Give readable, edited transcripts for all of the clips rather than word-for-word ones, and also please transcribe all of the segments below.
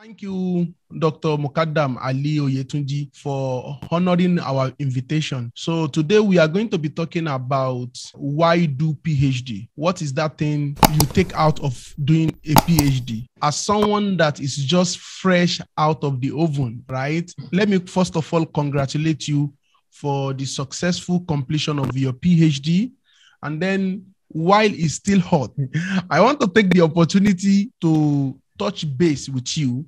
Thank you, Dr. Mukadam Ali Oyetunji, for honoring our invitation. So today we are going to be talking about why do PhD? What is that thing you take out of doing a PhD? As someone that is just fresh out of the oven, right? Let me first of all congratulate you for the successful completion of your PhD. And then while it's still hot, I want to take the opportunity to touch base with you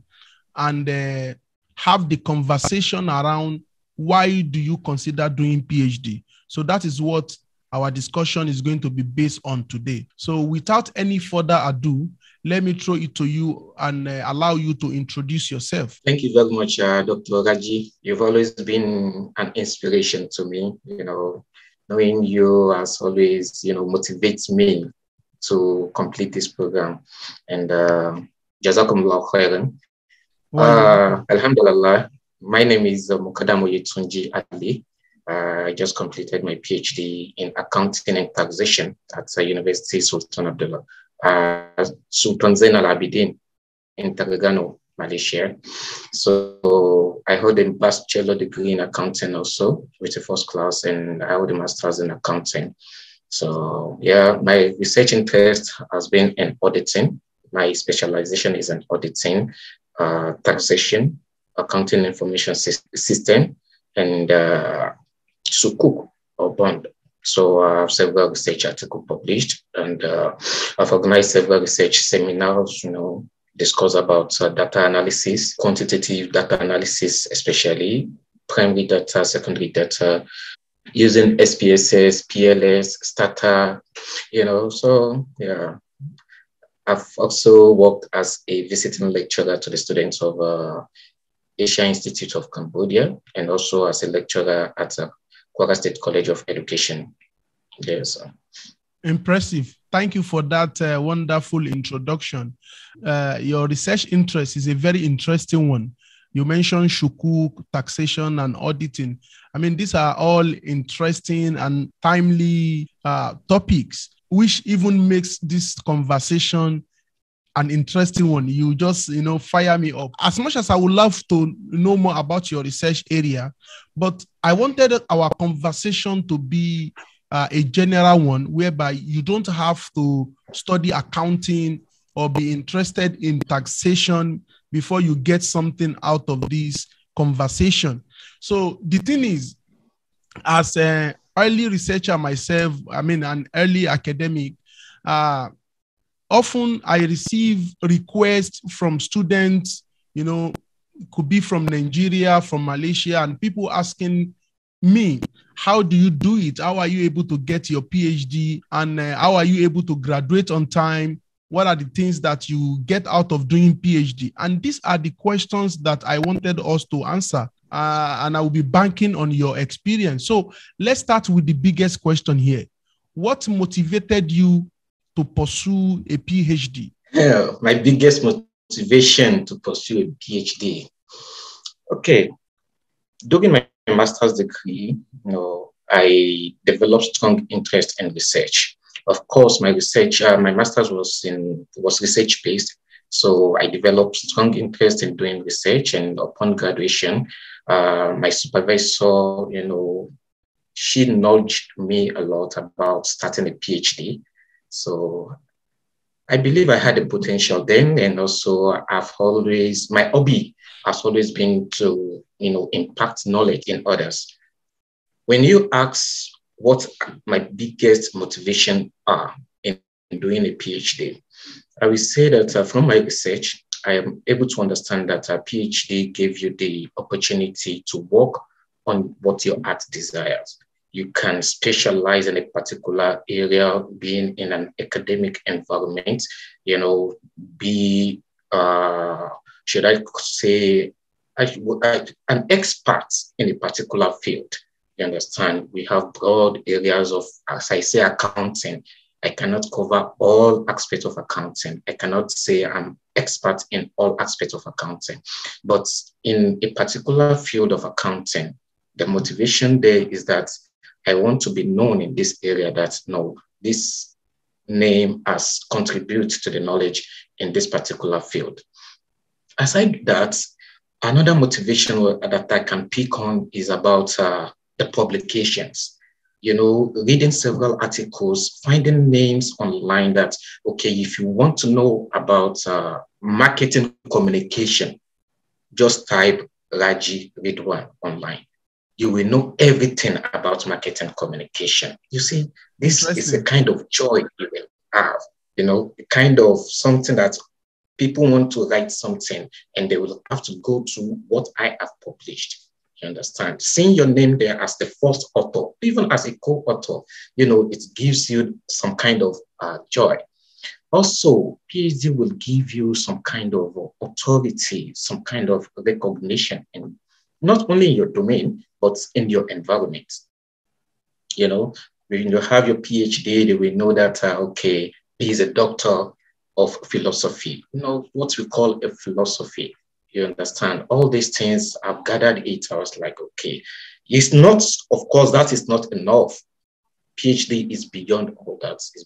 and have the conversation around why do you consider doing PhD? So that is what our discussion is going to be based on today. So without any further ado, let me throw it to you and allow you to introduce yourself. Thank you very much, Dr. Raji. You've always been an inspiration to me. Knowing you has always, motivates me to complete this program. And Jazakumullah khairan. Alhamdulillah, my name is Mukadam Oyetunji Ali. I just completed my PhD in accounting and taxation at the University Sultan Abdullah, Sultan Zain Al Abidin in Terengganu, Malaysia. So I hold a bachelor degree in accounting also with a first class, and I hold a master's in accounting. So yeah, my research interest has been in auditing. My specialization is in auditing, taxation, accounting information system, and sukuk or bond. So I have several research articles published, and I've organized several research seminars, discuss about data analysis, quantitative data analysis, especially primary data, secondary data, using SPSS, PLS, Stata, so yeah. I've also worked as a visiting lecturer to the students of Asia Institute of Cambodia, and also as a lecturer at Kwara State College of Education. Yes. Impressive. Thank you for that wonderful introduction. Your research interest is a very interesting one. You mentioned shukuk, taxation, and auditing. I mean, these are all interesting and timely topics, which even makes this conversation an interesting one. You just, fire me up. As much as I would love to know more about your research area, but I wanted our conversation to be a general one whereby you don't have to study accounting or be interested in taxation before you get something out of this conversation. So the thing is, as an early researcher myself, an early academic, often I receive requests from students, could be from Nigeria, from Malaysia, and people asking me, how do you do it? How are you able to get your PhD? And how are you able to graduate on time? What are the things that you get out of doing PhD? And these are the questions that I wanted us to answer. And I will be banking on your experience. So let's start with the biggest question here. What motivated you to pursue a PhD? Yeah, my biggest motivation to pursue a PhD. Okay. During my master's degree, I developed strong interest in research. Of course, my master's was research-based, so I developed strong interest in doing research. And upon graduation, my supervisor, she nudged me a lot about starting a PhD. So I believe I had a potential then, and also my hobby has always been to, impact knowledge in others. When you ask what my biggest motivation are in doing a PhD, I will say that from my research, I am able to understand that a PhD gave you the opportunity to work on what your heart desires. You can specialize in a particular area, being in an academic environment, should I say, an expert in a particular field. You understand? We have broad areas of, as I say, accounting. I cannot cover all aspects of accounting. I cannot say I'm expert in all aspects of accounting. But in a particular field of accounting, the motivation there is that I want to be known in this area that, this name has contributed to the knowledge in this particular field. aside that, another motivation that I can pick on is about the publications. Reading several articles, finding names online that, okay, if you want to know about marketing communication, just type Raji Ridwan online. You will know everything about marketing communication. You see, this is a kind of joy you will have, a kind of something that people want to write something and they will have to go to what I have published. You understand? Seeing your name there as the first author, even as a co-author, it gives you some kind of joy. Also, PhD will give you some kind of authority, some kind of recognition, and not only in your domain, but in your environment. When you have your PhD, they will know that, okay, he's a doctor of philosophy, what we call a philosophy. You understand? All these things, I've gathered it. I was like, okay, it's not, of course, that is not enough. PhD is beyond all that. It's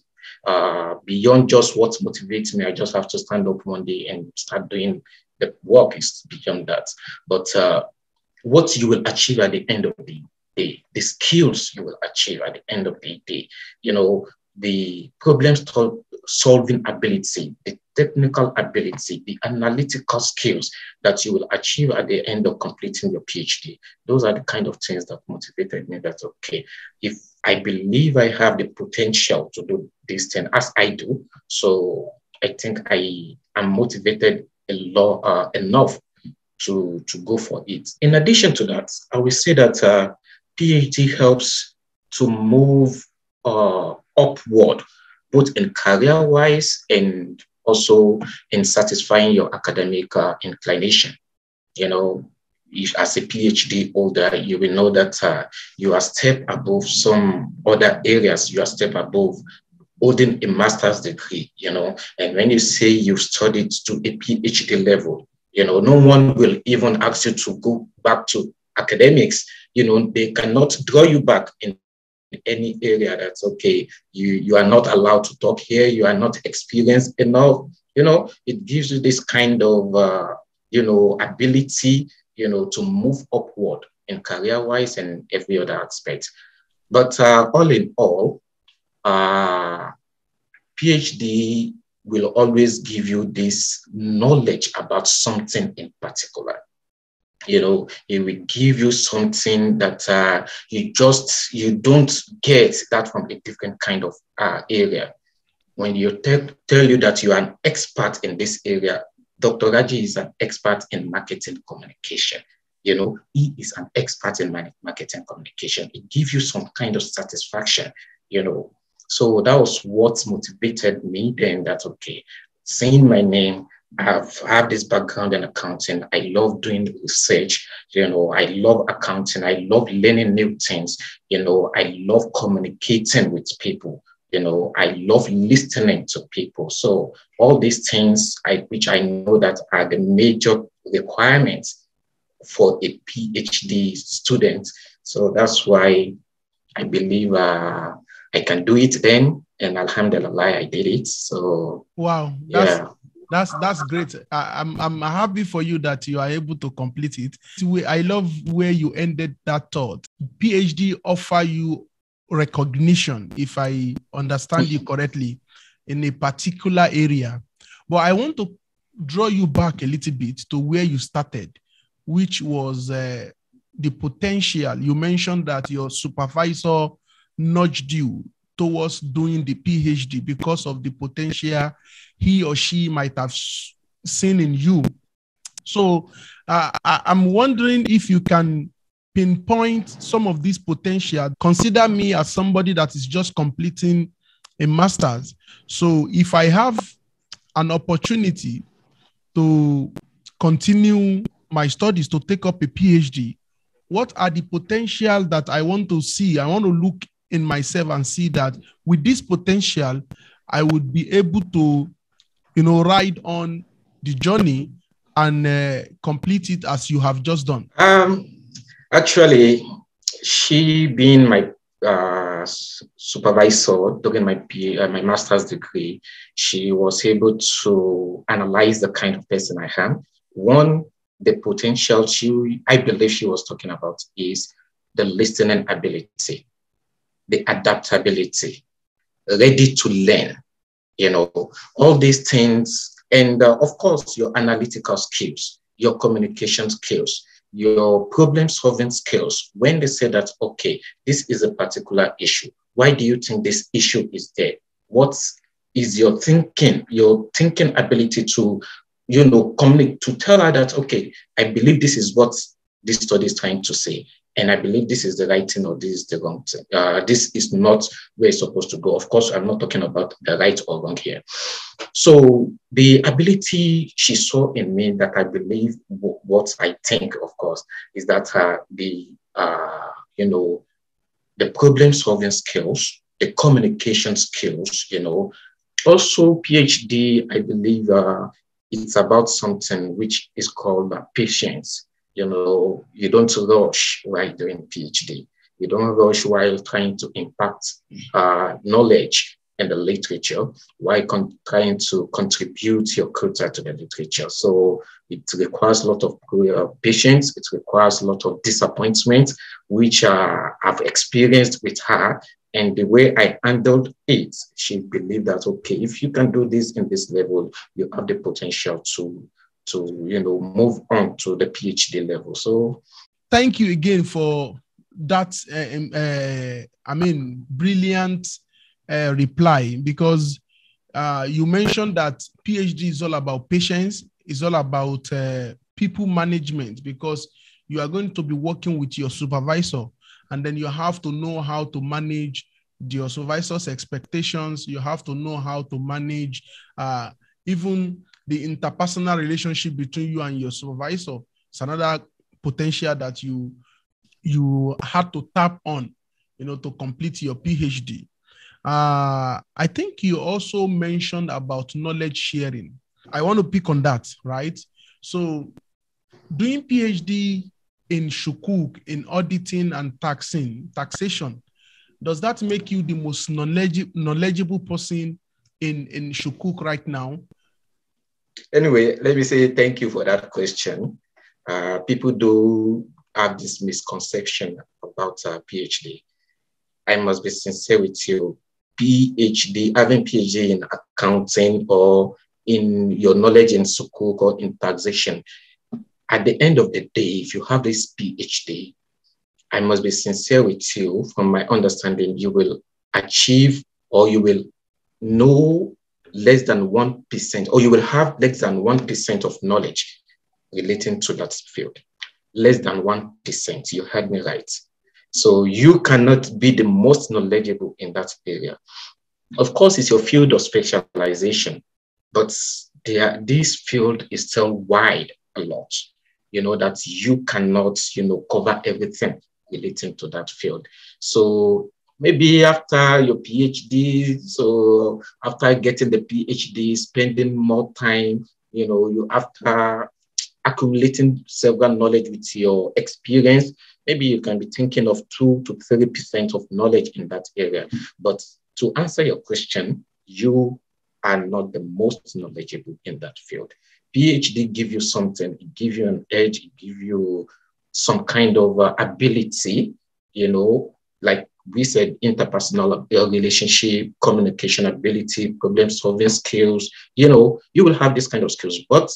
beyond just what motivates me. I just have to stand up one day and start doing the work. Is beyond that. But what you will achieve at the end of the day, the skills you will achieve at the end of the day, the problem solving ability, the technical ability, the analytical skills that you will achieve at the end of completing your PhD. Those are the kind of things that motivated me. That's okay. If I believe I have the potential to do this thing as I do, so I think I am motivated enough to go for it. In addition to that, I will say that PhD helps to move upward, both in career-wise and also in satisfying your academic inclination. If as a PhD holder, you will know that you are step above some other areas. You are step above holding a master's degree, and when you say you've studied to a PhD level, no one will even ask you to go back to academics. They cannot draw you back in any area. That's okay. You are not allowed to talk here. You are not experienced enough. It gives you this kind of, ability, to move upward in career-wise and every other aspect. But all in all, PhD will always give you this knowledge about something in particular. It will give you something that you don't get that from a different kind of area. When you tell you that you are an expert in this area, Dr. Raji is an expert in marketing communication. He is an expert in marketing communication. It gives you some kind of satisfaction, So that was what motivated me then, that, okay, saying my name, I have this background in accounting. I love doing research. I love accounting. I love learning new things. I love communicating with people. I love listening to people. So all these things, which I know that are the major requirements for a PhD student. So that's why I believe I can do it then. And alhamdulillah, I did it. So wow, that's great. I'm happy for you that you are able to complete it. I love where you ended that thought. PhD offer you recognition, if I understand you correctly, in a particular area. But I want to draw you back a little bit to where you started, which was the potential. You mentioned that your supervisor nudged you towards doing the PhD because of the potential he or she might have seen in you. So I'm wondering if you can pinpoint some of this potential. Consider me as somebody that is just completing a master's. So if I have an opportunity to continue my studies, to take up a PhD, what are the potential that I want to see? I want to look in myself and see that with this potential, I would be able to, ride on the journey and complete it as you have just done. Actually, she being my supervisor during my master's degree, she was able to analyze the kind of person I am. One, the potential I believe she was talking about is the listening ability, the adaptability, ready to learn, all these things. And of course, your analytical skills, your communication skills, your problem solving skills. When they say that, okay, this is a particular issue, why do you think this issue is there? What is your thinking ability to, communicate, to tell her that, okay, I believe this is what this study is trying to say. And I believe this is the right thing or this is the wrong thing. This is not where it's supposed to go. Of course, I'm not talking about the right or wrong here. So the ability she saw in me that I believe what I think, of course, is that the problem solving skills, the communication skills, also PhD, I believe it's about something which is called patience. You don't rush while doing PhD. You don't rush while trying to impact knowledge in the literature, while trying to contribute your quota to the literature. So it requires a lot of patience. It requires a lot of disappointment, which I've experienced with her. And the way I handled it, she believed that, okay, if you can do this in this level, you have the potential to move on to the PhD level. So thank you again for that, brilliant reply, because you mentioned that PhD is all about patience, is all about people management, because you are going to be working with your supervisor, and then you have to know how to manage your supervisor's expectations. You have to know how to manage even the interpersonal relationship between you and your supervisor. It's another potential that you had to tap on, to complete your PhD. I think you also mentioned about knowledge sharing. I want to pick on that, right? So doing PhD in Shukuk, in auditing and taxation, does that make you the most knowledgeable person in Shukuk right now? Anyway, let me say thank you for that question. People do have this misconception about PhD. I must be sincere with you. PhD, having PhD in accounting or in your knowledge in Sukuk or in taxation, at the end of the day, if you have this PhD, I must be sincere with you. From my understanding, you will achieve, or you will know less than 1%, or you will have less than 1% of knowledge relating to that field. Less than 1%, you heard me right. So you cannot be the most knowledgeable in that area. Of course, it's your field of specialization, but this field is still wide a lot, that you cannot, cover everything relating to that field. So maybe after your PhD, so after getting the PhD, spending more time, you after accumulating several knowledge with your experience, maybe you can be thinking of 2 to 3% of knowledge in that area. But to answer your question, you are not the most knowledgeable in that field. PhD give you something, it gives you an edge, it gives you some kind of ability, like we said, interpersonal relationship, communication ability, problem solving skills, you will have this kind of skills, but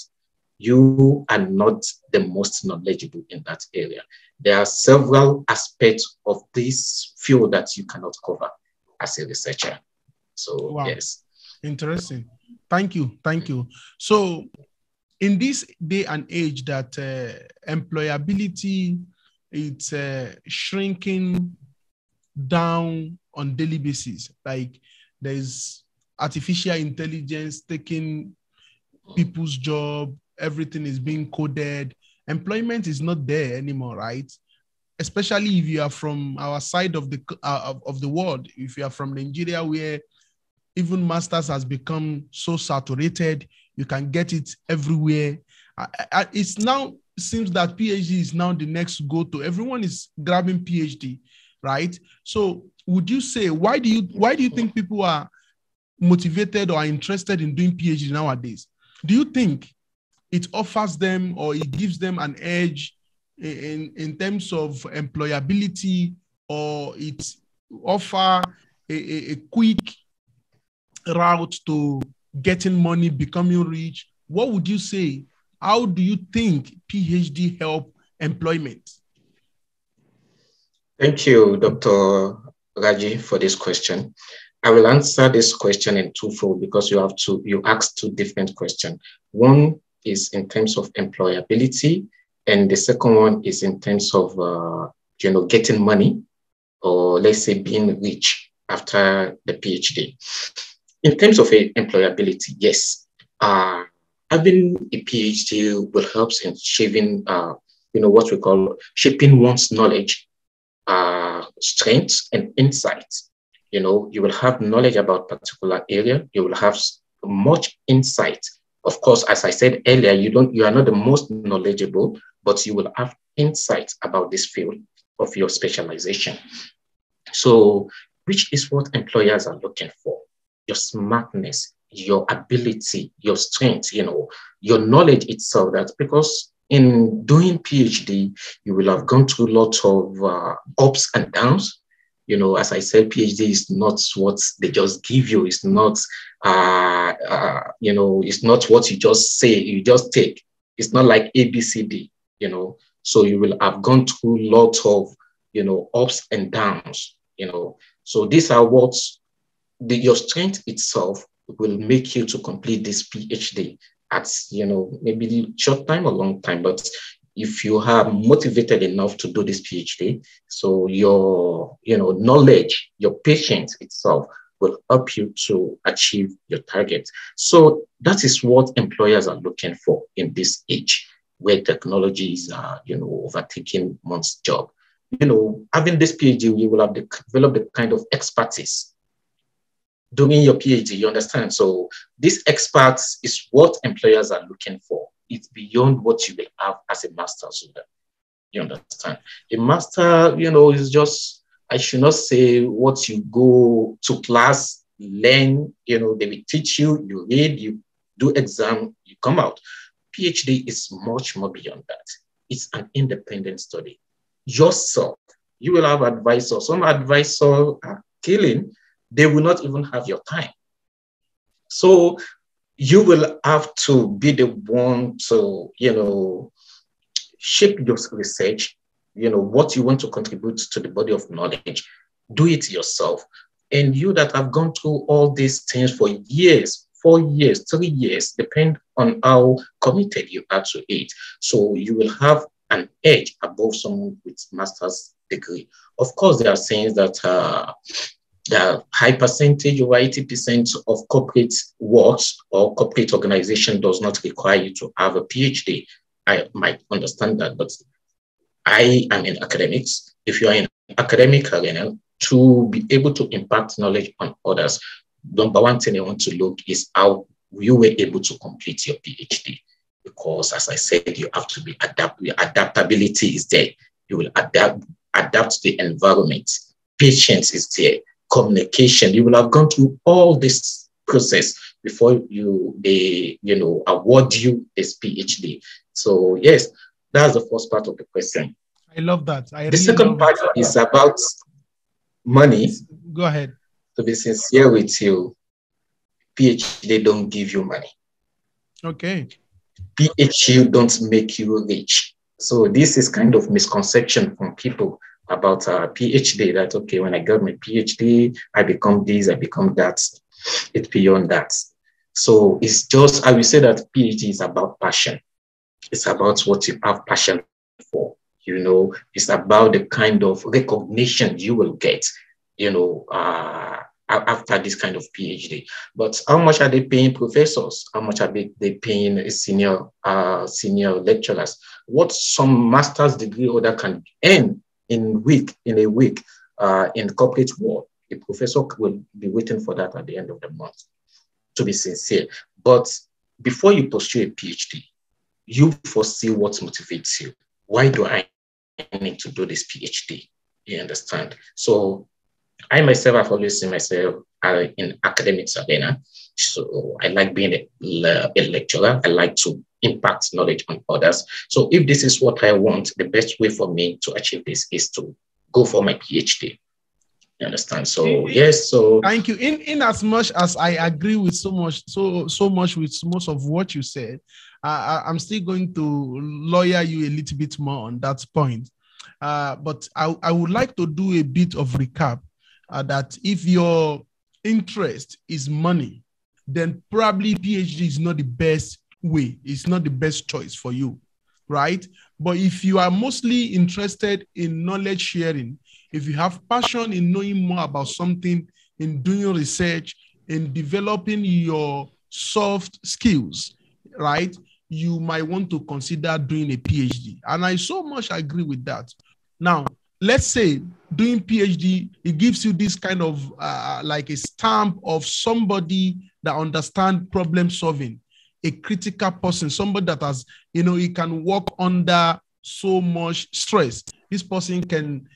you are not the most knowledgeable in that area. There are several aspects of this field that you cannot cover as a researcher. So, wow. Yes. Interesting. Thank you. So, in this day and age that employability is shrinking down on daily basis, like there's artificial intelligence taking people's job, everything is being coded. Employment is not there anymore, right? Especially if you are from our side of the world. If you are from Nigeria, where even masters has become so saturated, you can get it everywhere. It's now seems that PhD is now the next go-to. Everyone is grabbing PhD, right? So, would you say why do you think people are motivated or are interested in doing PhD nowadays? Do you think it offers them or it gives them an edge in terms of employability, or it offer a quick route to getting money, becoming rich? What would you say? How do you think PhD help employment? Thank you, Dr. Raji, for this question. I will answer this question in twofold because you asked two different questions. One is in terms of employability, and the second one is in terms of getting money, or let's say being rich after the PhD. In terms of employability, yes, having a PhD will help in shaping, what we call shaping one's knowledge, strengths, and insights. You will have knowledge about particular area. You will have much insight. Of course, as I said earlier, you are not the most knowledgeable, but you will have insight about this field of your specialization. So, which is what employers are looking for: your smartness, your ability, your strength, your knowledge itself. That's because in doing PhD, you will have gone through lots of ups and downs. As I said, PhD is not what they just give you. It's not, it's not what you just say, you just take. It's not like ABCD, So you will have gone through lots of, ups and downs, So these are what your strength itself will make you to complete this PhD at, maybe short time or long time. But if you are motivated enough to do this PhD, so your, knowledge, your patience itself will help you to achieve your target. So that is what employers are looking for in this age where technology is, overtaking one's job. Having this PhD, you will have developed the kind of expertise doing your PhD, you understand? So this experts is what employers are looking for. It's beyond what you will have as a master's student. You understand? A master, is just, I should not say what you go to class, learn, they will teach you, you read, you do exam, you come out. PhD is much more beyond that. It's an independent study. Yourself, you will have advisors. Some advisors are killing. They will not even have your time. So you will have to be the one to, shape your research, what you want to contribute to the body of knowledge. Do it yourself. And you that have gone through all these things for years, 4 years, 3 years, depend on how committed you are to it. So you will have an edge above someone with master's degree. Of course, there are saying that the high percentage, over 80% of corporate works or corporate organization does not require you to have a PhD. I might understand that, but I am in academics. If you are in academic arena, to be able to impact knowledge on others, number one thing I want to look is how you were able to complete your PhD. Because as I said, you have to be adaptability is there. You will adapt to the environment. Patience is there. Communication. You will have gone through all this process before they award you this PhD. So yes, that's the first part of the question. I love that. The second part is about money. Go ahead. To be sincere with you, PhD don't give you money. Okay. PhD don't make you rich. So this is kind of misconception from people about PhD, that, okay, when I got my PhD, I become this, I become that. It's beyond that. So it's just, I will say that PhD is about passion. It's about what you have passion for. It's about the kind of recognition you will get, after this kind of PhD. But how much are they paying professors? How much are they paying senior lecturers? What some master's degree holder can earn in a week in the corporate world, the professor will be waiting for that at the end of the month, to be sincere. But before you pursue a PhD, you foresee what motivates you. Why do I need to do this PhD? You understand? So I myself have always seen myself in academics arena. So I like being a lecturer. I like to impact knowledge on others. So if this is what I want, the best way for me to achieve this is to go for my PhD. You understand? So yes, so thank you. In as much as I agree with so much with most of what you said, I'm still going to lawyer you a little bit more on that point. But I would like to do a bit of recap that if your interest is money, then probably PhD is not the best way. It's not the best choice for you, right? But if you are mostly interested in knowledge sharing, if you have passion in knowing more about something, in doing research, in developing your soft skills, right, you might want to consider doing a PhD. And I so much agree with that. Now, let's say doing PhD, it gives you this kind of like a stamp of somebody that understands problem solving, a critical person, somebody that has, he can work under so much stress. This person can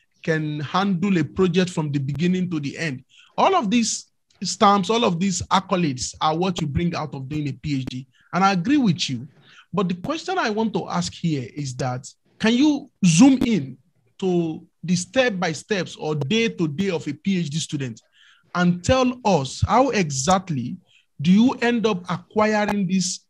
handle a project from the beginning to the end. All of these stamps, all of these accolades are what you bring out of doing a PhD. And I agree with you. But the question I want to ask here is that, can you zoom in to the step-by-steps or day-to-day of a PhD student and tell us how exactly do you end up acquiring these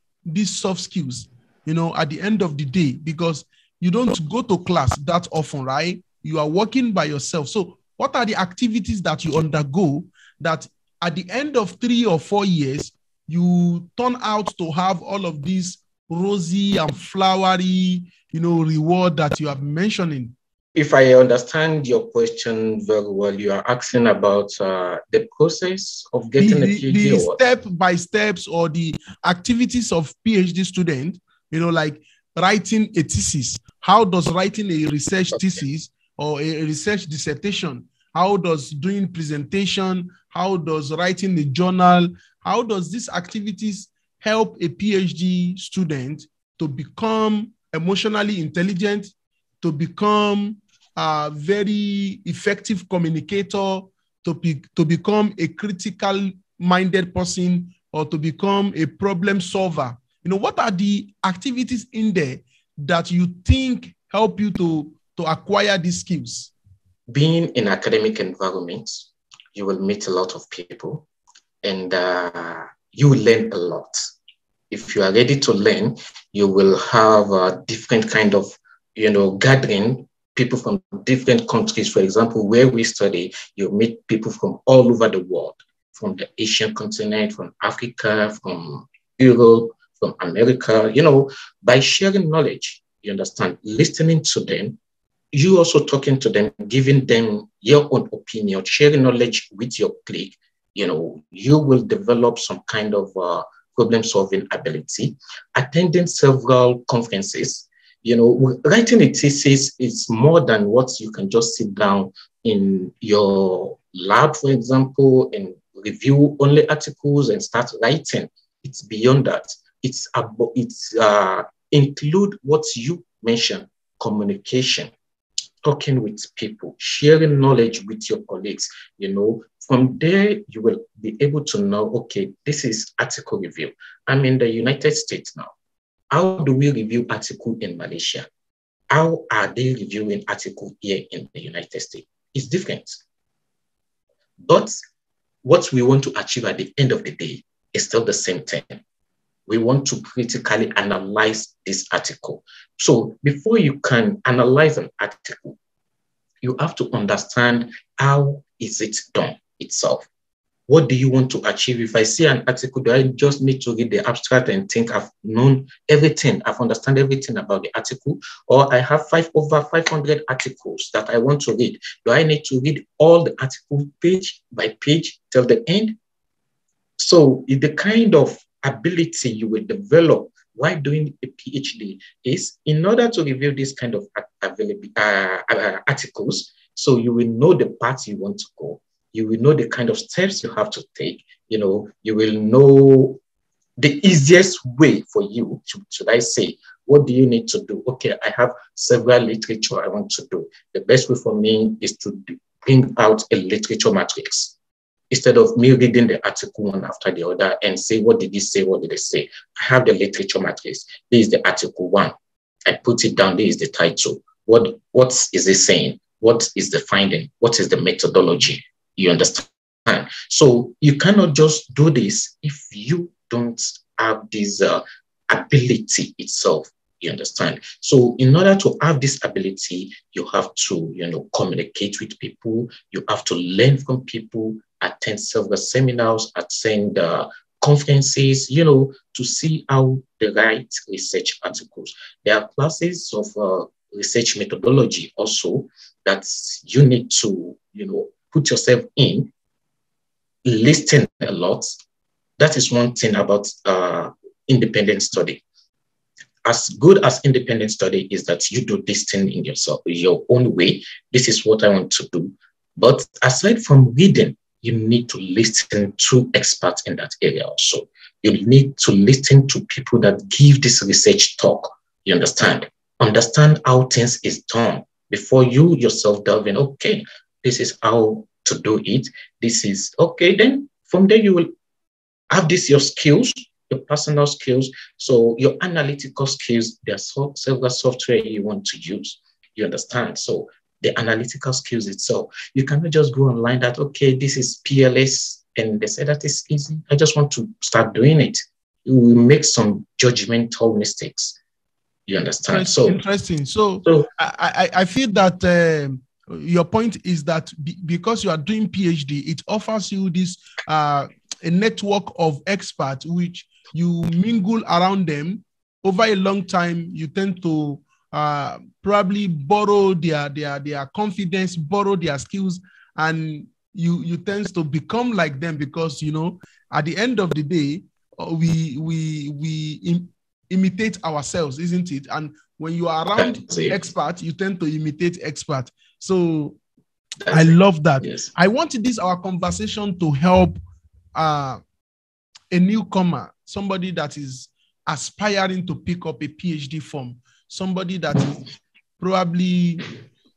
soft skills, at the end of the day? Because you don't go to class that often, right? You are working by yourself. So what are the activities that you undergo that at the end of 3 or 4 years, you turn out to have all of these rosy and flowery, reward that you are mentioning? If I understand your question very well, you are asking about the process of getting a PhD. The step-by-steps or the activities of PhD student, like writing a thesis. How does writing a research thesis or a research dissertation, how does doing presentation, how does writing a journal, how does these activities help a PhD student to become emotionally intelligent, to become a very effective communicator, to become a critical-minded person, or to become a problem solver? What are the activities in there that you think help you to acquire these skills? Being in academic environment, you will meet a lot of people and you will learn a lot. If you are ready to learn, you will have a different kind of, gathering, people from different countries. For example, where we study, you meet people from all over the world, from the Asian continent, from Africa, from Europe, from America, by sharing knowledge, you understand, listening to them, you also talking to them, giving them your own opinion, sharing knowledge with your clique, you will develop some kind of problem-solving ability. Attending several conferences, writing a thesis is more than what you can just sit down in your lab, for example, and review only articles and start writing. It's beyond that. It's include what you mentioned, communication, talking with people, sharing knowledge with your colleagues. From there, you will be able to know, okay, this is article review. I'm in the United States now. How do we review article in Malaysia? How are they reviewing article here in the United States? It's different. But what we want to achieve at the end of the day is still the same thing. We want to critically analyze this article. So before you can analyze an article, you have to understand how is it done itself. What do you want to achieve? If I see an article, do I just need to read the abstract and think I've known everything, I've understood everything about the article? Or I have over 500 articles that I want to read. Do I need to read all the articles page by page till the end? So the kind of ability you will develop while doing a PhD is in order to review this kind of articles, so you will know the path you want to go. You will know the kind of steps you have to take. You will know the easiest way for you, should I say, what do you need to do? Okay, I have several literature I want to do. The best way for me is to bring out a literature matrix. instead of me reading the article one after the other and say, what did he say? What did they say? I have the literature matrix. This is the article one. I put it down. This is the title. What is it saying? What is the finding? What is the methodology? You understand? So you cannot just do this if you don't have this ability itself. You understand? So in order to have this ability, you have to, communicate with people. You have to learn from people, attend several seminars, attend conferences, to see how they write research articles. There are classes of research methodology also that you need to, put yourself in, listen a lot. That is one thing about independent study. As good as independent study is that you do this thing in your own way. This is what I want to do. But aside from reading, you need to listen to experts in that area also. You need to listen to people that give this research talk. You understand? Understand how things is done before you yourself delve in. Okay, this is how to do it. This is okay. Then from there you will have your skills, your personal skills. So your analytical skills, there are several software you want to use. You understand? So the analytical skills itself, you cannot just go online that, okay, this is PLS, and they say that is easy. I just want to start doing it. You will make some judgmental mistakes. You understand? Interesting. So I feel that your point is that because you are doing PhD, it offers you this a network of experts which you mingle around them over a long time. You tend to probably borrow their confidence, borrow their skills, and you tend to become like them because at the end of the day we imitate ourselves, isn't it? And when you are around experts, you tend to imitate experts. So I love that. Yes. I wanted our conversation to help a newcomer, somebody that is aspiring to pick up a PhD form, somebody that is probably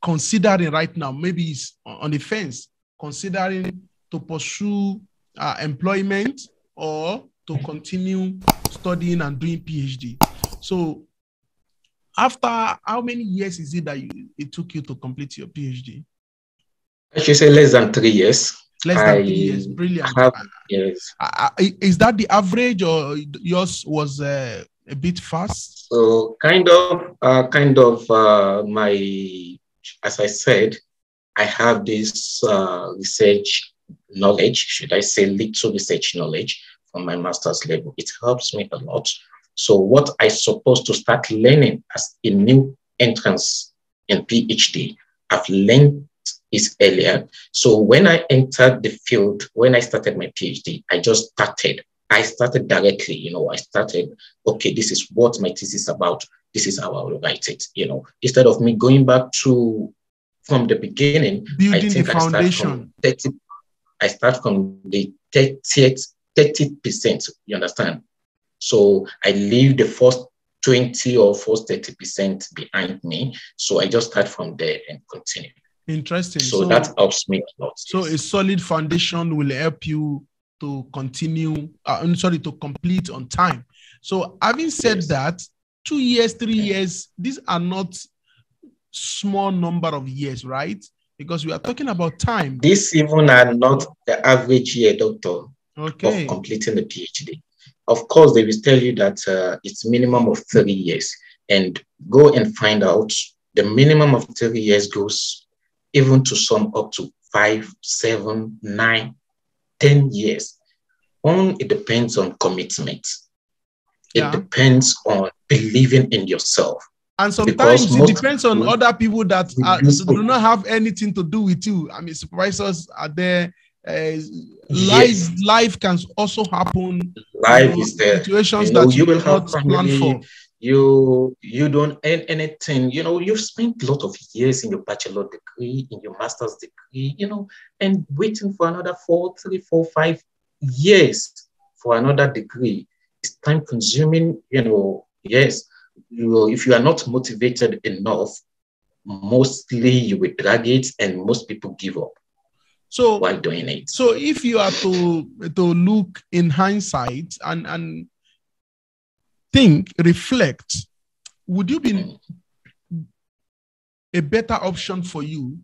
considering right now, maybe is on the fence, considering to pursue employment or to continue studying and doing PhD. So after how many years is it that it took you to complete your PhD? I should say less than 3 years. Less than 3 years. Brilliant. Yes. Is that the average, or yours was a bit fast? So kind of my, as I said, I have this research knowledge, should I say little research knowledge from my master's level. It helps me a lot. So what I supposed to start learning as a new entrance in PhD, I've learned is earlier. So when I entered the field, when I started my PhD, I started directly, I started, okay, this is what my thesis is about. This is how I will write it, instead of me going back from the beginning, building the foundation. I start from the 30%, you understand? So I leave the first 20 or first 30% behind me. So I just start from there and continue. Interesting. So that helps me a lot. So a solid foundation will help you to continue, to complete on time. So having said that, 2 years, 3 years, these are not small number of years, right? Because we are talking about time. These even are not the average year, doctor, okay, of completing the PhD. Of course, they will tell you that it's minimum of 30 years. And go and find out the minimum of 30 years goes even to some up to 5, 7, 9, 10 years. It depends on commitment. It depends on believing in yourself. And sometimes it depends on other people that do not have anything to do with you. I mean, supervisors are there. Life can also happen. Life is there. Situations that you will have plan for. You don't earn anything. You've spent a lot of years in your bachelor degree, in your master's degree, and waiting for another 3, 4, 5 years for another degree. It's time consuming, yes. If you are not motivated enough, mostly you will drag it and most people give up. while doing it. So if you are to look in hindsight and think, reflect, would you be a better option for you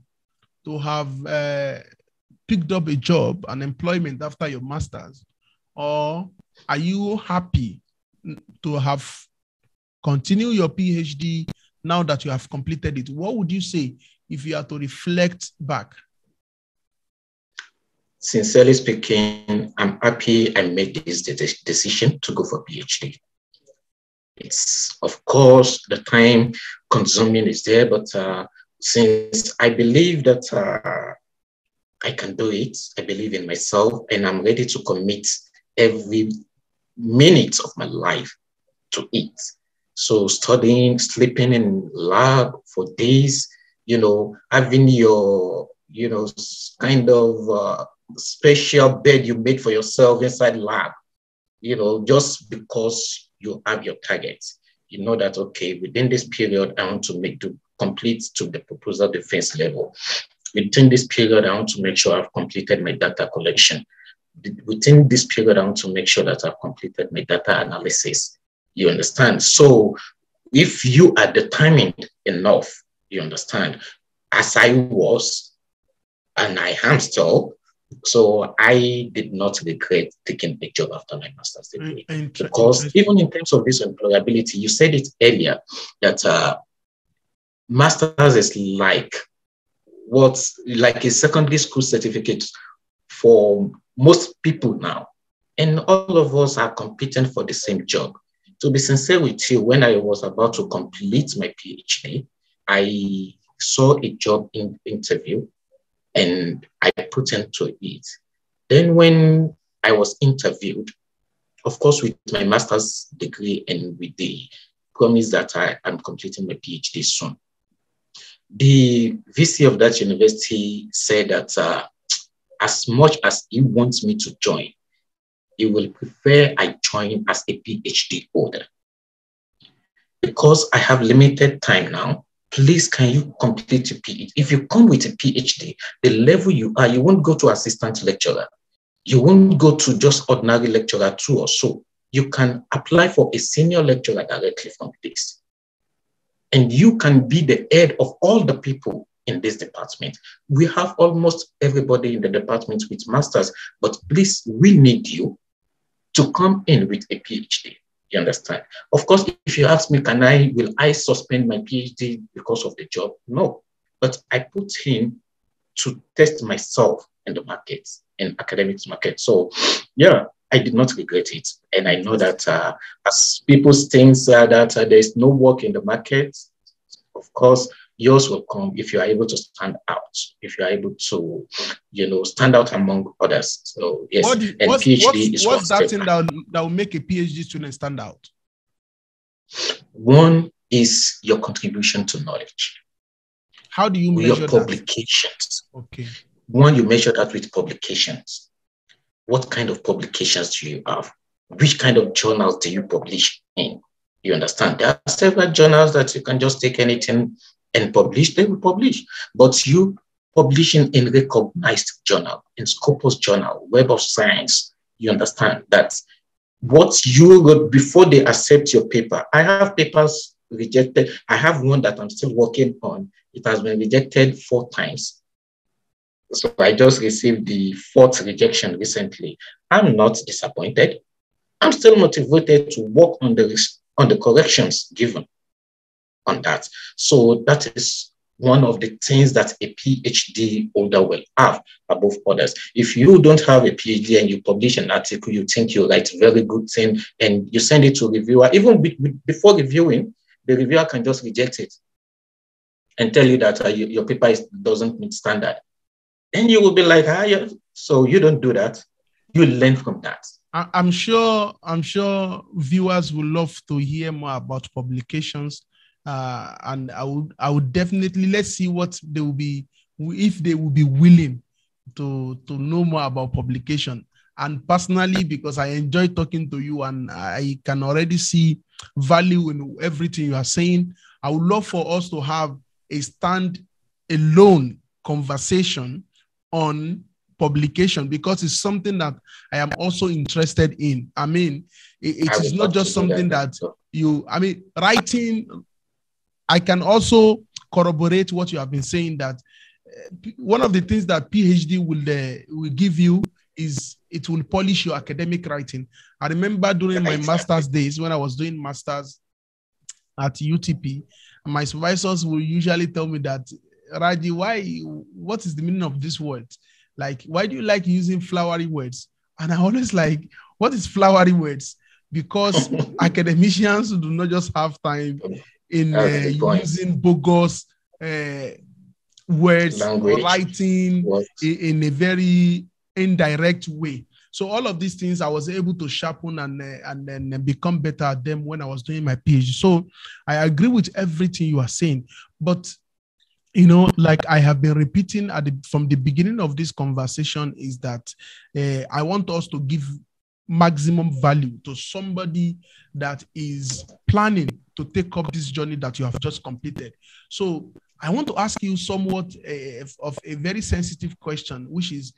to have picked up a job, an employment after your master's, or are you happy to have continued your PhD now that you have completed it? What would you say if you are to reflect back? Sincerely speaking, I'm happy I made this decision to go for PhD. It's, of course, the time consuming is there, but since I believe that I can do it, I believe in myself, and I'm ready to commit every minute of my life to it. So studying, sleeping in lab for days, having your, kind of special bed you made for yourself inside lab, just because you have your targets. You know that, okay, within this period, I want to complete to the proposal defense level. Within this period, I want to make sure I've completed my data collection. Within this period, I want to make sure that I've completed my data analysis. You understand? So if you are determined enough, you understand, as I was, and I am still, so I did not regret taking a job after my master's degree. Because even in terms of this employability, you said it earlier that master's is like a secondary school certificate for most people now. And all of us are competing for the same job. To be sincere with you, when I was about to complete my PhD, I saw a job interview and I put into it. Then when I was interviewed, of course, with my master's degree and with the promise that I am completing my PhD soon, the VC of that university said that as much as he wants me to join, he will prefer I join as a PhD holder. Because I have limited time now, please, can you complete your PhD? If you come with a PhD, the level you are, you won't go to assistant lecturer. You won't go to just ordinary lecturer 2 or so. You can apply for a senior lecturer directly from this. And you can be the head of all the people in this department. We have almost everybody in the department with masters, but please, we need you to come in with a PhD. You understand? Of course, if you ask me, will I suspend my PhD because of the job? No, but I put him to test myself in the market, in academics market. So yeah, I did not regret it. And I know that as people think that there's no work in the market, of course, yours will come if you are able to stand out, if you are able to, stand out among others. So yes, PhD is what's that thing that will make a PhD student stand out? One is your contribution to knowledge. How do you measure your publications? That? Okay. One, you measure that with publications. What kind of publications do you have? Which kind of journals do you publish in? You understand? There are several journals that you can just take anything and publish, they will publish. But you publishing in recognized journal, in Scopus Journal, Web of Science, you understand that what you wrote before they accept your paper. I have papers rejected. I have one that I'm still working on. It has been rejected 4 times. So I just received the 4th rejection recently. I'm not disappointed. I'm still motivated to work on the corrections given on that. So that is one of the things that a PhD holder will have above others. If you don't have a PhD and you publish an article, you think you write a very good thing and you send it to a reviewer, even before reviewing, the reviewer can just reject it and tell you that your paper doesn't meet standard. And you will be like, yeah. So you don't do that. You learn from that. I'm sure viewers will love to hear more about publications. And I would definitely, let's see what they will be, if they will be willing to know more about publication. And personally, because I enjoy talking to you and I can already see value in everything you are saying, I would love for us to have a stand-alone conversation on publication, because it's something that I am also interested in. I mean, it is not just something that writing, I can also corroborate what you have been saying, that one of the things that PhD will give you is it will polish your academic writing. I remember during my master's days, when I was doing masters at UTP, my supervisors will usually tell me that, Raji, what is the meaning of this word? Like, why do you like using flowery words? And I always like, what is flowery words? Because academicians do not just have time in using bogus words, language, or writing in a very indirect way. So all of these things I was able to sharpen and then become better at them when I was doing my PhD. So I agree with everything you are saying, but like I have been repeating from the beginning of this conversation, is that I want us to give maximum value to somebody that is planning to take up this journey that you have just completed. So I want to ask you somewhat of a very sensitive question, which is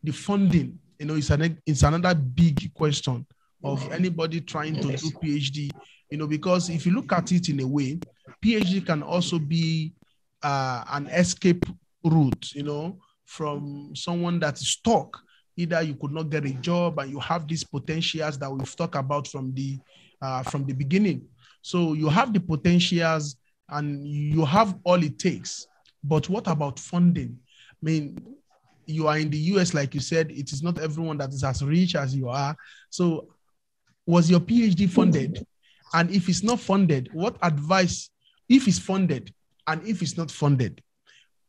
the funding. It's another big question of anybody trying to do PhD, because if you look at it in a way, PhD can also be an escape route, from someone that is stuck. Either you could not get a job and you have these potentials that we've talked about from the beginning. So you have the potentials and you have all it takes. But what about funding? I mean, you are in the US, like you said, it is not everyone that is as rich as you are. So was your PhD funded? And if it's not funded, what advice, if it's funded and if it's not funded,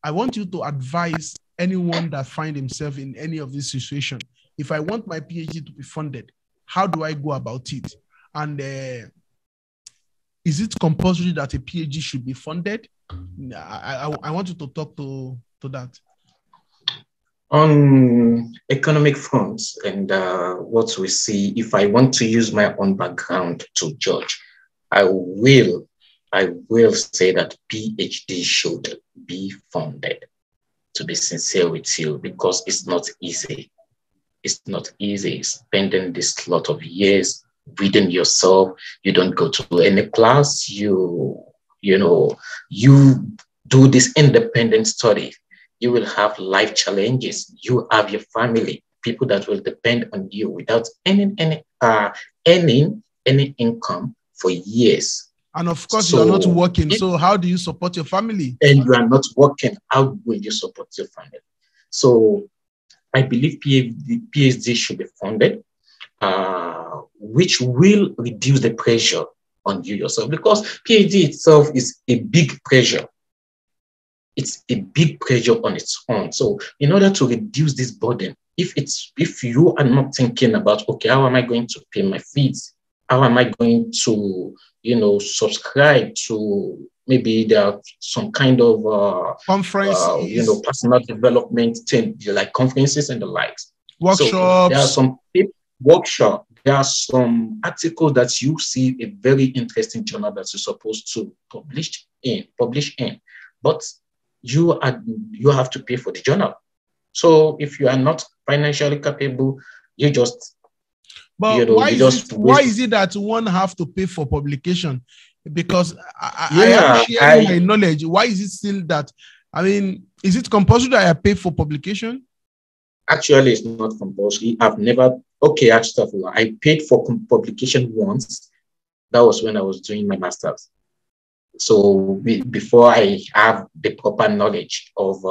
I want you to advise anyone that find himself in any of this situation. If I want my PhD to be funded, how do I go about it? And is it compulsory that a PhD should be funded? I want you to talk to that. On economic fronts and what we see, if I want to use my own background to judge, I will say that PhD should be funded, to be sincere with you, because it's not easy. It's not easy spending this lot of years reading yourself. You don't go to any class. You do this independent study. You will have life challenges. You have your family, people that will depend on you without earning any income for years. And of course, you are not working. So how do you support your family? And you are not working. How will you support your family? So I believe PhD should be funded, which will reduce the pressure on you yourself, because PhD itself is a big pressure. It's a big pressure on its own. So in order to reduce this burden, if you are not thinking about, okay, how am I going to pay my fees? How am I going to, subscribe to, maybe there are some kind of conferences, personal development thing, like conferences and the likes. Workshops. So there are some workshops. There are some articles that you see a very interesting journal that you're supposed to publish in, but you have to pay for the journal. So if you are not financially capable, you just why is it that one have to pay for publication? Because I am sharing my knowledge. Why is it still that? I mean, is it compulsory that I pay for publication? Actually, it's not compulsory. I paid for publication once. That was when I was doing my master's. So before I have the proper knowledge of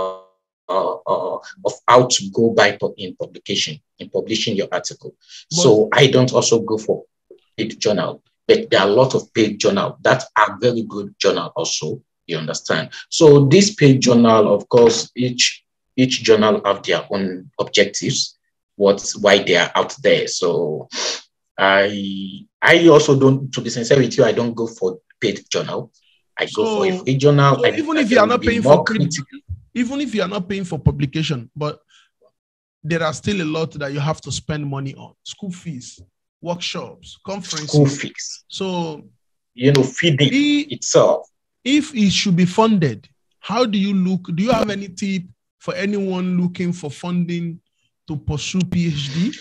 how to go by in publishing your article. So I don't also go for paid journal, but there are a lot of paid journal that are very good journal also, you understand? So this paid journal, of course, each journal have their own objectives, why they are out there. So I also don't, to be sincere with you, I don't go for paid journal. I go for a free journal. So even if you are not paying for even if you are not paying for publication, but there are still a lot that you have to spend money on: school fees, workshops, conferences. School fees. So feeding itself. If it should be funded, how do you look? Do you have any tip for anyone looking for funding to pursue PhD?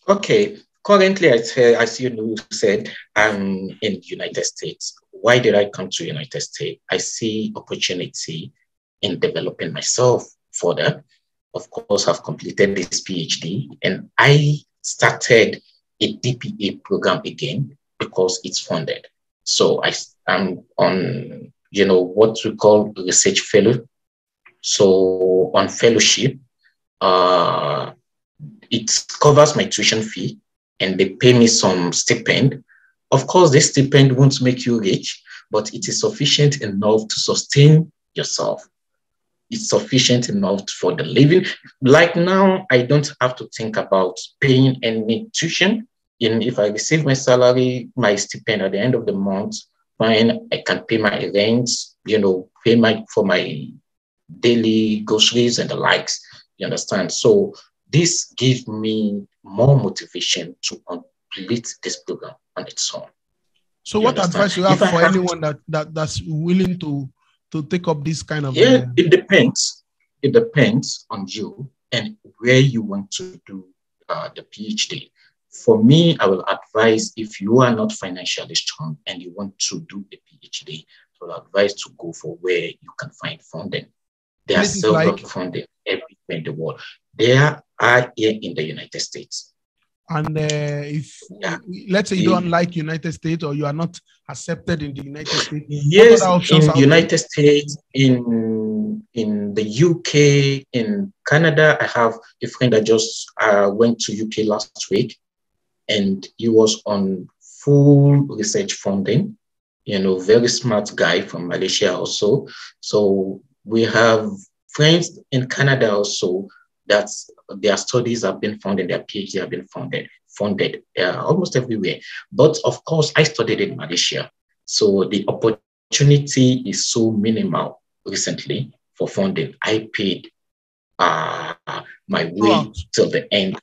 Okay. Currently, as you said, I'm in the United States. Why did I come to the United States? I see opportunity in developing myself further. Of course, I've completed this PhD and I started a DPA program again because it's funded. So I'm on, what we call research fellow. So on fellowship, it covers my tuition fee and they pay me some stipend. Of course, this stipend won't make you rich, but it is sufficient enough to sustain yourself. It's sufficient enough for the living. Like now, I don't have to think about paying any tuition. And if I receive my salary, my stipend at the end of the month, fine, I can pay my rent, pay for my daily groceries and the likes. You understand? So this gives me more motivation to complete this program on its own. So what advice you have for anyone that's willing to take up this kind of... It depends. It depends on you and where you want to do the PhD. For me, I will advise if you are not financially strong and you want to do a PhD, I will advise to go for where you can find funding. There are several funding everywhere in the world. There are here in the United States. And let's say you don't like United States or you are not accepted in the United States. Yes, in the United States, in the UK, in Canada, I have a friend that just went to UK last week and he was on full research funding, very smart guy from Malaysia also. So we have friends in Canada also that their studies have been funded, their PhD have been funded almost everywhere. But of course, I studied in Malaysia. So the opportunity is so minimal recently for funding. I paid my way till the end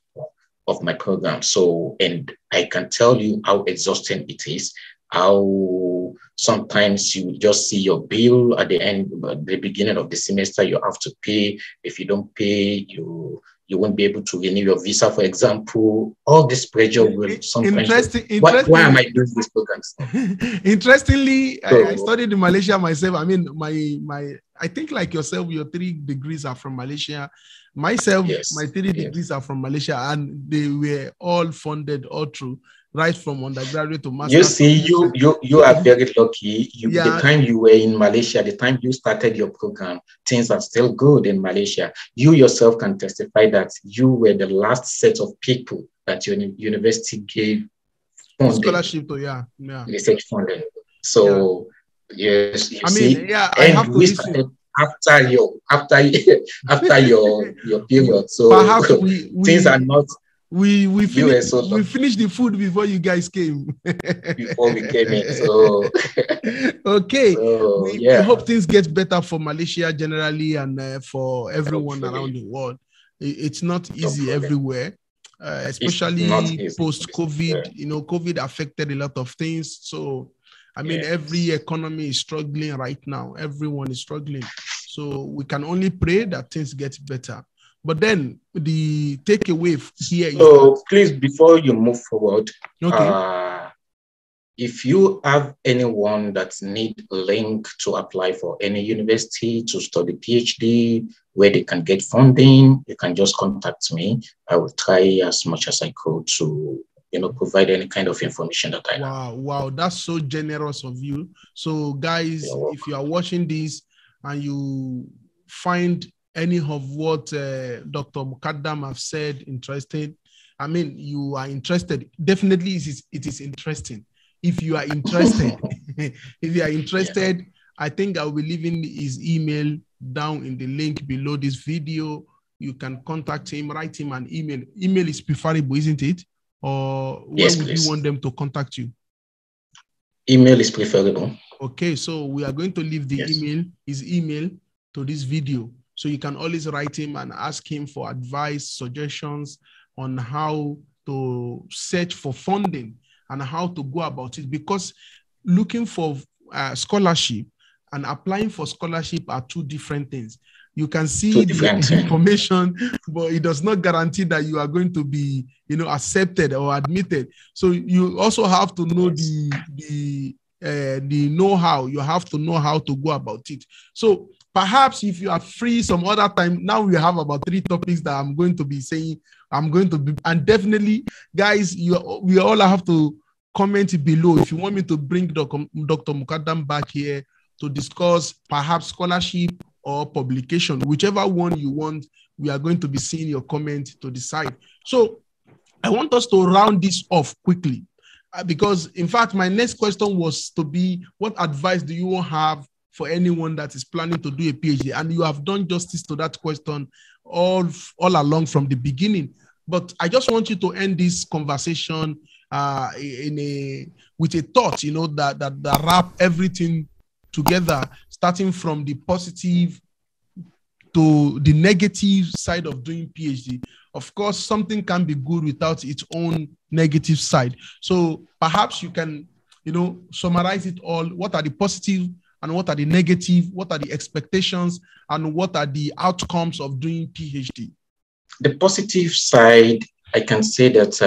of my program. So, and I can tell you how exhausting it is, how sometimes you just see your bill at the end, at the beginning of the semester, you have to pay. If you don't pay, you won't be able to renew your visa, for example. All this pressure will sometimes... Why am I doing these programs? Interestingly, I studied in Malaysia myself. I mean, I think like yourself, your 3 degrees are from Malaysia. Myself, my 3 degrees are from Malaysia, and they were all funded all through, right from undergraduate to master's. You see, you are very lucky. The time you were in Malaysia, the time you started your program, things are still good in Malaysia. You yourself can testify that you were the last set of people that your university gave funding, scholarship to, research funding. So yes, I mean, I have to started after your period. So perhaps things are not... We finished the food before you guys came. Before we came in. So okay. So, we hope things get better for Malaysia generally and for everyone around the world. It's not easy everywhere, especially post-COVID. COVID affected a lot of things. So, I mean, every economy is struggling right now. Everyone is struggling. So we can only pray that things get better. But then the takeaway here is... So please, before you move forward, if you have anyone that needs a link to apply for any university to study PhD, where they can get funding, you can just contact me. I will try as much as I could to provide any kind of information that I have. Wow, that's so generous of you. So guys, if you are watching this and you find any of what Dr. Mukadam have said interesting, I mean, you are interested, definitely it is interesting. If you are interested, I think I'll be leaving his email down in the link below this video. You can contact him, write him an email. Email is preferable, isn't it? Or where would you want them to contact you? Email is preferable. Okay, so we are going to leave the his email to this video. So you can always write him and ask him for advice, suggestions on how to search for funding and how to go about it. Because looking for scholarship and applying for scholarship are 2 different things. You can see Two the different things. information, but it does not guarantee that you are going to be, accepted or admitted. So you also have to know the know-how. You have to know how to go about it. So perhaps if you are free some other time, now we have about 3 topics that I'm going to be saying. And definitely, guys, we all have to comment below if you want me to bring Dr. Mukadam back here to discuss perhaps scholarship or publication, whichever one you want. We are going to be seeing your comment to decide. So I want us to round this off quickly because, in fact, my next question was to be, what advice do you have for anyone that is planning to do a PhD? And you have done justice to that question all along from the beginning. But I just want you to end this conversation with a thought, that wrap everything together, starting from the positive to the negative side of doing PhD. Of course, something can be good without its own negative side. So perhaps you can, summarize it all. What are the positive and what are the negative? What are the expectations and what are the outcomes of doing PhD? The positive side, I can say that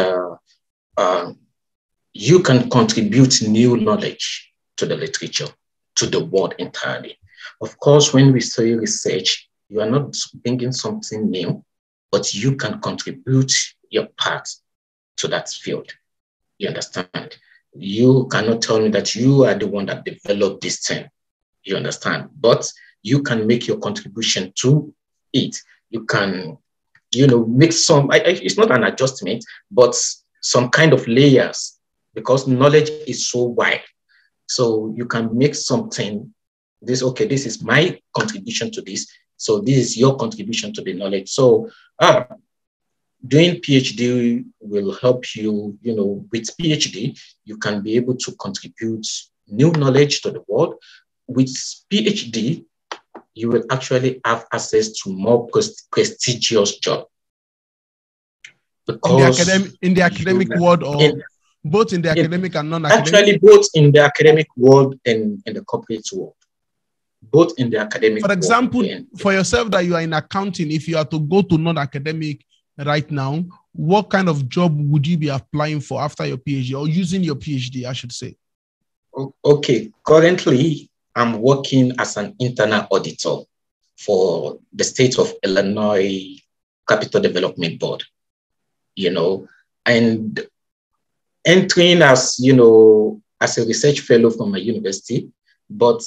you can contribute new knowledge to the literature, to the world entirely. Of course, when we say research, you are not bringing something new, but you can contribute your part to that field. You understand? You cannot tell me that you are the one that developed this thing. You understand? But you can make your contribution to it. You can, make some, it's not an adjustment, but some kind of layers, because knowledge is so wide. So you can make something, this is my contribution to this. So this is your contribution to the knowledge. So doing PhD will help you, with PhD, you can be able to contribute new knowledge to the world. With PhD, you will actually have access to more prestigious job. In the academic world, or both in the academic and non-academic? Actually, both in the academic world and in the corporate world. Both in the academic For example, world for yourself that you are in accounting, if you are to go to non-academic right now, what kind of job would you be applying for after your PhD, or using your PhD, I should say? Okay, currently I'm working as an internal auditor for the state of Illinois Capital Development Board, and entering as, as a research fellow from my university, but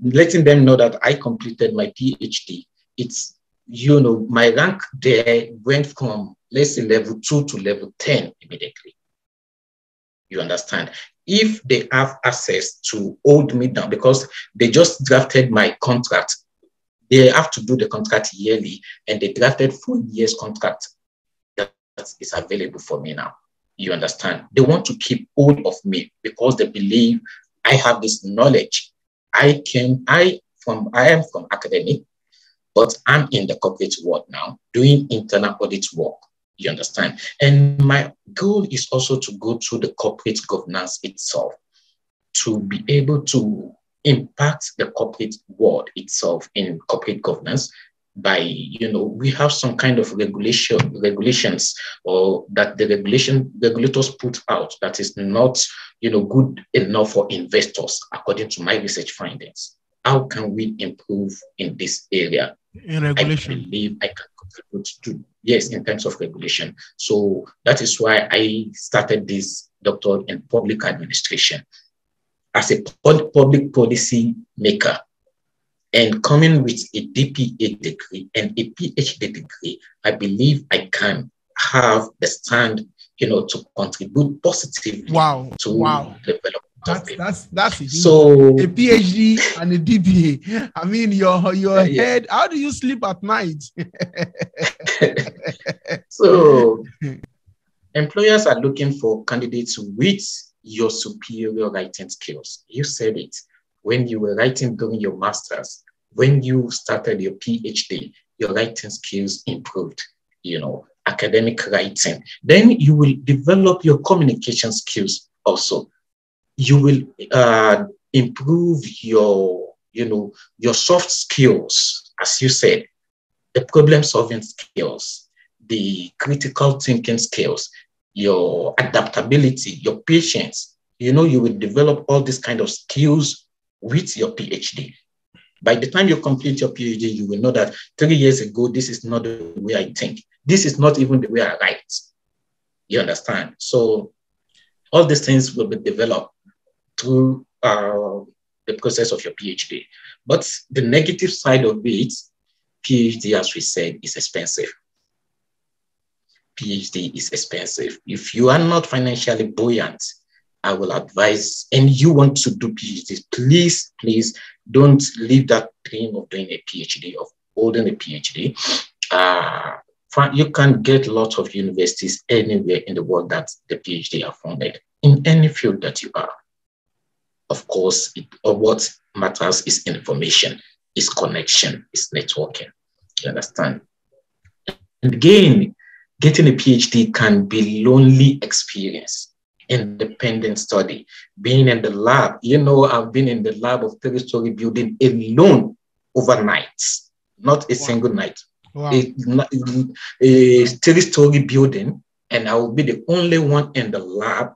letting them know that I completed my PhD. It's, my rank there went from, let's say, level 2 to level 10 immediately. You understand? If they have access to hold me down, because they just drafted my contract, they have to do the contract yearly, and they drafted 4 years contract that is available for me now. You understand? They want to keep hold of me because they believe I have this knowledge. I am from academic, but I'm in the corporate world now, doing internal audit work. You understand? And my goal is also to go through the corporate governance itself, to be able to impact the corporate world itself in corporate governance by, we have some kind of regulations, or that the regulators put out that is not, good enough for investors, according to my research findings. How can we improve in this area? In regulation. I believe I can contribute to, yes, in terms of regulation. So that is why I started this doctorate in public administration as a public policy maker. And coming with a DPA degree and a PhD degree, I believe I can have the stand, to contribute positively to development. That's a PhD and a DPA. I mean, your head. How do you sleep at night? So employers are looking for candidates with your superior writing skills. You said it. When you were writing during your master's, when you started your PhD, your writing skills improved, academic writing. Then you will develop your communication skills also. You will improve your soft skills, as you said. the problem-solving skills, the critical thinking skills, your adaptability, your patience. You know, you will develop all these kind of skills with your PhD. By the time you complete your PhD, you will know that 3 years ago, this is not the way I think. This is not even the way I write. You understand? So all these things will be developed through the process of your PhD. But the negative side of it, PhD, as we said, is expensive. PhD is expensive. If you are not financially buoyant, I will advise, and you want to do PhD, please don't leave that dream of doing a PhD, of holding a PhD. You can get lots of universities anywhere in the world that the PhD are funded, in any field that you are. Of course, what matters is information, is connection, is networking. You understand? And again, getting a PhD can be lonely experience, independent study, being in the lab. You know, I've been in the lab of 3-story building alone overnight, not a single night. Wow. A 3-story building, and I will be the only one in the lab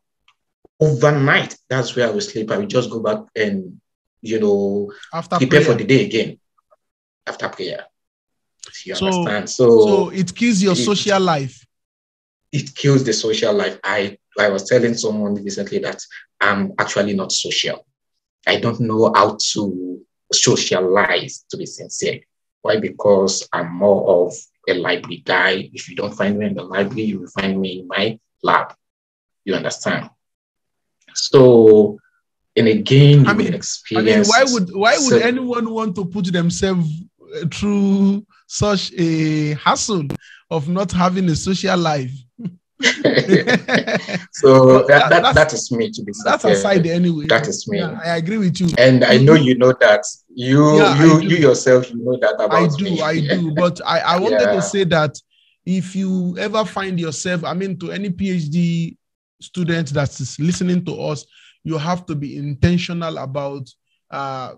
overnight. That's where I will sleep. I will just go back and, you know, After prepare prayer. for the day again after prayer. You understand? So it kills your social life. It kills the social life. I was telling someone recently that I'm actually not social. I don't know how to socialize, to be sincere. Why? Because I'm more of a library guy. If you don't find me in the library, you will find me in my lab. You understand? So, and again, you will experience. Why would anyone want to put themselves through such a hassle of not having a social life? So that is me, to be sincere. That's aside anyway. That is me. Yeah, I agree with you. And I know you know that. You yourself, you know that about me. I do. But I wanted to say that if you ever find yourself, to any PhD student that is listening to us, you have to be intentional about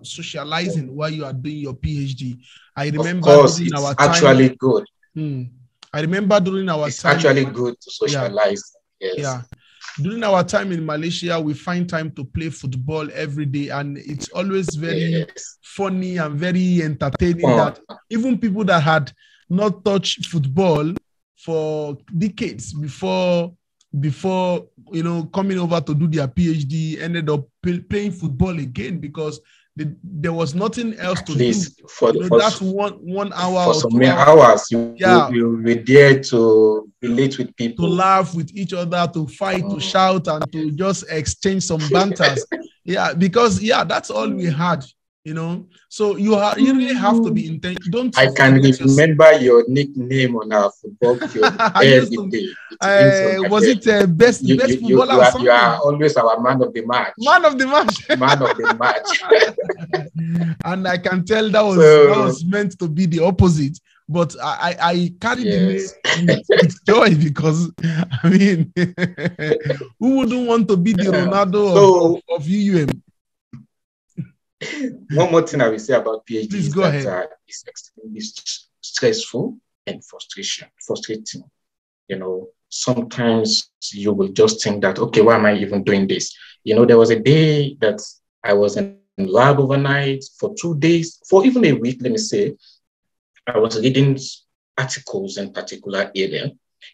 socializing while you are doing your PhD. I remember, of course, it's actually good. I remember during our time. It's actually good to socialize. Yeah. Yes. Yeah. During our time in Malaysia, we find time to play football every day, and it's always very funny and very entertaining that even people that had not touched football for decades before coming over to do their PhD ended up playing football again because there was nothing else to do. That's 1 hour for or some 2 hours. You were there to relate with people, to laugh with each other, to fight, to shout, and to just exchange some banters. Because that's all we had. So you really have to be intentional. I can remember your nickname on our football field every day. Was it best footballer or something? You are always our man of the match. Man of the match. Man of the match. And I can tell that was meant to be the opposite. But I carried the name with joy because, who wouldn't want to be the Ronaldo of UUM? One more thing I will say about PhD is that it's extremely stressful and frustrating. Sometimes you will just think that, okay, why am I even doing this? There was a day that I was in lab overnight for 2 days, for even a week, let me say. I was reading articles in particular area,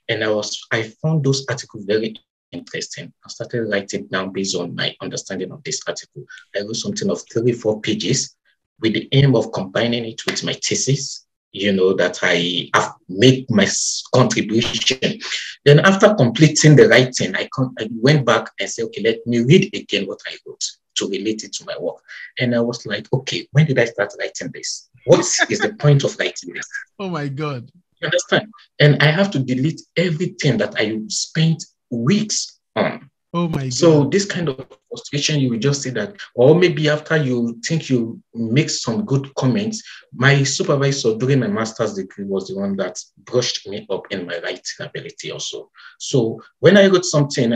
and I found those articles very interesting. I started writing down based on my understanding of this article. I wrote something of 3-4 pages with the aim of combining it with my thesis, that I have made my contribution. Then after completing the writing, I went back and said, okay, let me read again what I wrote to relate it to my work. And I was like, okay, when did I start writing this? What is the point of writing this? Oh my God. You understand? And I have to delete everything that I spent weeks on. Oh my God. So this kind of frustration, you will just say that, or maybe after you think you make some good comments. My supervisor during my master's degree was the one that brushed me up in my writing ability also. So when I wrote something,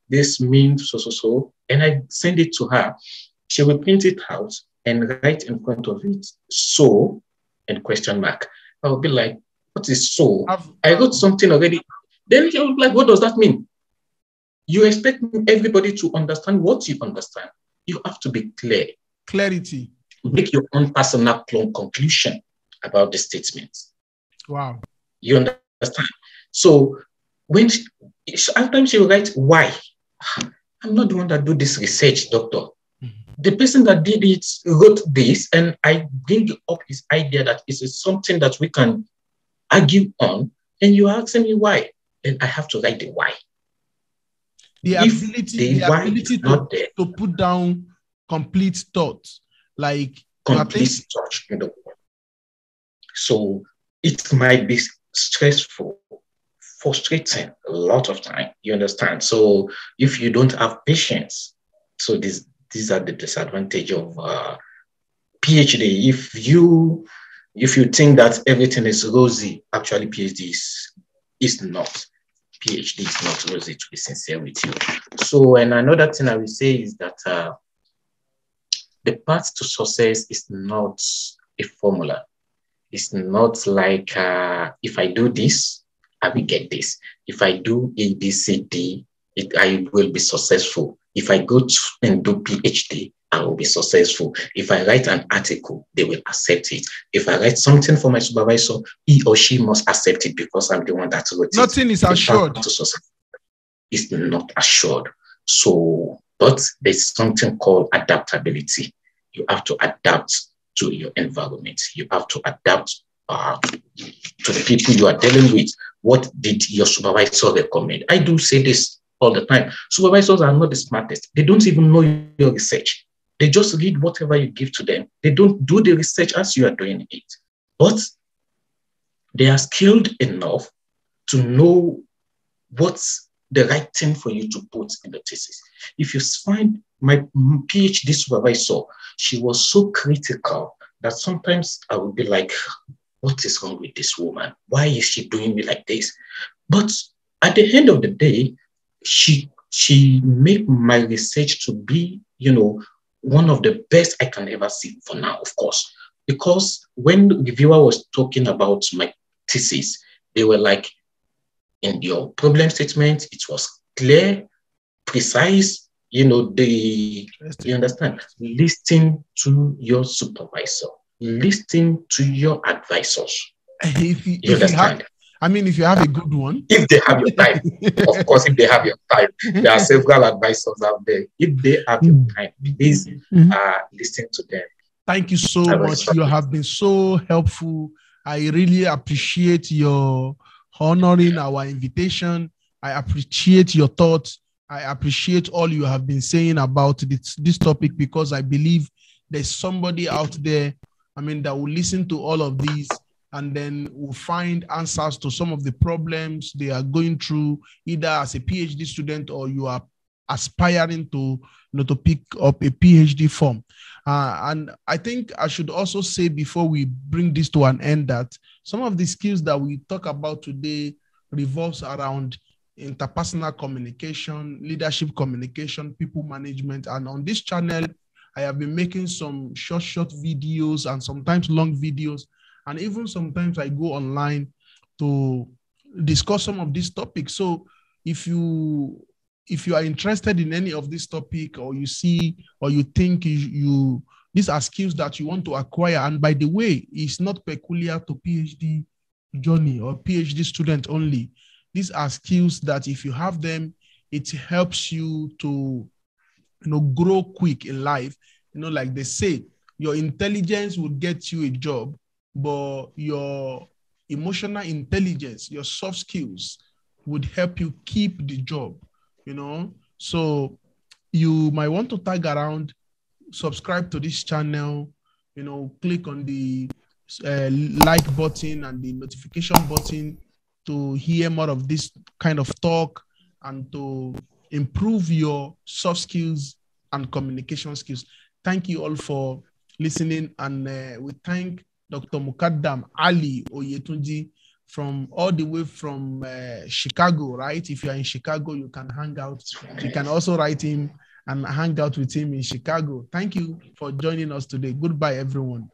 this means so, and I send it to her. She will print it out and write in front of it, so, and question mark. I'll be like, what is so? I've- I wrote something already. Then you're like, what does that mean? You expect everybody to understand what you understand. You have to be clear. Clarity. Make your own personal conclusion about the statement. Wow. You understand? So when sometimes she will write, why? I'm not the one that do this research, doctor. The person that did it wrote this, and I bring up his idea that it is something that we can argue on, and you are asking me why. Then I have to write the why. The If ability why is not there, to put down complete thoughts, like complete touch in the world. So it might be stressful, frustrating a lot of time. You understand? So if you don't have patience, so these are the disadvantage of PhD. If you think that everything is rosy, actually PhD is not. PhD is not rosy, to be sincere with you. So, and another thing I will say is that the path to success is not a formula. It's not like if I do this, I will get this. If I do A, B, C, D, I will be successful. If I go and do PhD, I will be successful. If I write an article, they will accept it. If I write something for my supervisor, he or she must accept it because I'm the one that wrote it. Nothing is assured. It's not assured. So, but there's something called adaptability. You have to adapt to your environment. You have to adapt to the people you are dealing with. What did your supervisor recommend? I do say this all the time. Supervisors are not the smartest. They don't even know your research. They just read whatever you give to them. They don't do the research as you are doing it. But they are skilled enough to know what's the right thing for you to put in the thesis. If you find my PhD supervisor, she was so critical that sometimes I would be like, what is wrong with this woman? Why is she doing me like this? But at the end of the day, she made my research to be, one of the best I can ever see for now, of course. Because when the reviewer was talking about my thesis, they were like, in your problem statement, it was clear, precise, you understand? Listen to your supervisor, listen to your advisors. If you understand? If you have a good one. If they have your time. Of course, if they have your time. There are several advisors out there. If they have your time, please listen to them. Thank you so much. You have been so helpful. I really appreciate your honoring our invitation. I appreciate your thoughts. I appreciate all you have been saying about this topic, because I believe there's somebody out there, that will listen to all of these and then will find answers to some of the problems they are going through, either as a PhD student or you are aspiring to pick up a PhD form. And I think I should also say, before we bring this to an end, that some of the skills that we talk about today revolves around interpersonal communication, leadership communication, people management. And on this channel, I have been making some short videos and sometimes long videos. And even sometimes I go online to discuss some of these topics. So if you are interested in any of this topic, or you see, or you think these are skills that you want to acquire, and by the way, it's not peculiar to PhD journey or PhD student only. These are skills that if you have them, it helps you to grow quick in life. Like they say, your intelligence will get you a job, but your emotional intelligence, your soft skills would help you keep the job. So you might want to tag around, subscribe to this channel, click on the like button and the notification button to hear more of this kind of talk and to improve your soft skills and communication skills. Thank you all for listening, and we thank Dr. Mukadam Ali Oyetunji all the way from Chicago, right? If you are in Chicago, you can hang out. You can also write him and hang out with him in Chicago. Thank you for joining us today. Goodbye, everyone.